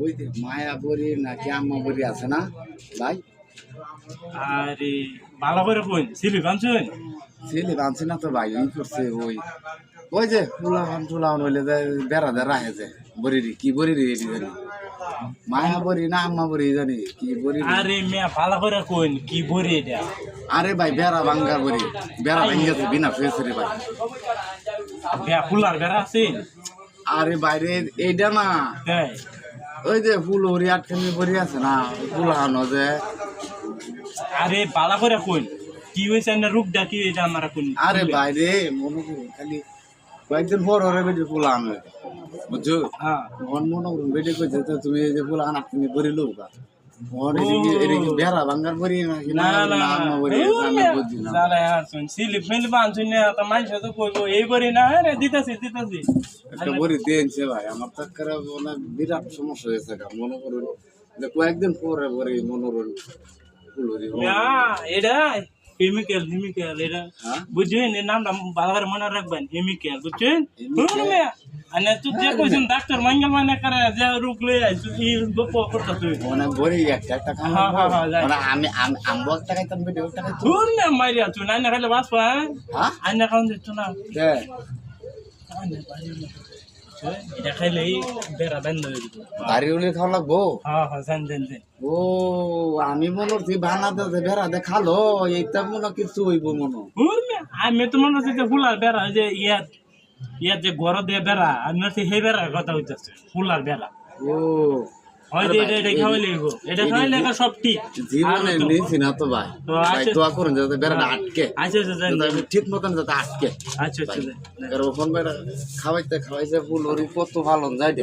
ওই যে মায়াবরী নাকি আম্মাবরী আছে না ভাই? আরে ভালো করে কই সিলি বানছুন ছেলে বানছি না তো ভাই, ওই করছে ওই ওই যে ফুলাহান টুলাহান হইলে যে বেড়া দে রাহে যে বরিরি কি বরিরি এটি জানি, মায়াবরী না আম্মাবরী জানি কি বরিরি। আরে মিয়া ভালো করে কই কি বরি এটা? আরে ভাই বেড়া ভাঙ্গা বরি, বেড়া ভাঙ্গেছে বিনা ফেসে রে ভাই। বেয়া ফুলার বেড়া আছে আরে বাইরে এইটা না, তাই ওই যে ফুল হরি আটখানি বরি আছে না ফুলাহানো যে। আরে ভালো করে কই কি হইছে না রূপ ডাকি এটা আমার কোন? আরে বাইরে মনে করুন খালি কয়েকদিন পর ওরে বেটি ফুলাহান হয়েছে বুঝছো। হ্যাঁ মন মনে করুন বেটি কইছে তো তুমি এই যে ফুলাহান আটখানি বরি লোক এদিকে বেড়া ভাঙ্গার বরি নাকি না না আম্মা বরি আমি বুঝি না। যারা আর শুন সিলিপ মিলি বানছুন না তো মাইছে তো কইবো এই বরি না রে দিতাছি একটা বড়ি দিয়েছে ভাই, আমার তো করে মানে বিরাট সমস্যা হয়েছে মনে করুন যে কয়েকদিন পরে বড়ি মনে করুন ফুলরি না এটা কেমিক্যাল এটা বুঝছেন এর নামটা ভালো করে মনে রাখবেন কেমিক্যাল বুঝছেন শুনুন মিয়া আনে তুই যে কইছেন ডাক্তার মঙ্গল মানে করে যে রোগ লই আইছো এই গপ করতে তুই মানে বড়ি একটা খাম মানে আমি আমবো একটা খাইতাম বেটি একটা খাইতাম শুন না মাইরিয়া তুই না না খাইলে বাঁচবা হ্যাঁ আইনা খাওন দিত না কে এটা খাইলে বেড়া বন্ধ হয়ে যাবে বাড়ি উলি খাওয়া লাগবো। হ্যাঁ জান ও আমি মনে করছি বানাতে বেড়া দে খালো এইটা মনে কিছু হইব মনে। আমি তো মনে হচ্ছে যে ফুলার বেড়া যে ইয়ার যে ঘর দিয়ে বেড়া আমি হচ্ছে সেই বেড়ার কথা হইতেছে ফুলার বেড়া। ও হয়তো এটা খাওয়াইলে এটা খাওয়াইলে সব ঠিক জীবনে নিয়েছি না তো ভাই, দোয়া করুন যাতে বেড়াটা আটকে ঠিক মতন যাতে আটকে। আচ্ছা ফোন বেড়া খাওয়াইতে খাওয়াইছে ফুল ওরি কত ভালো যায়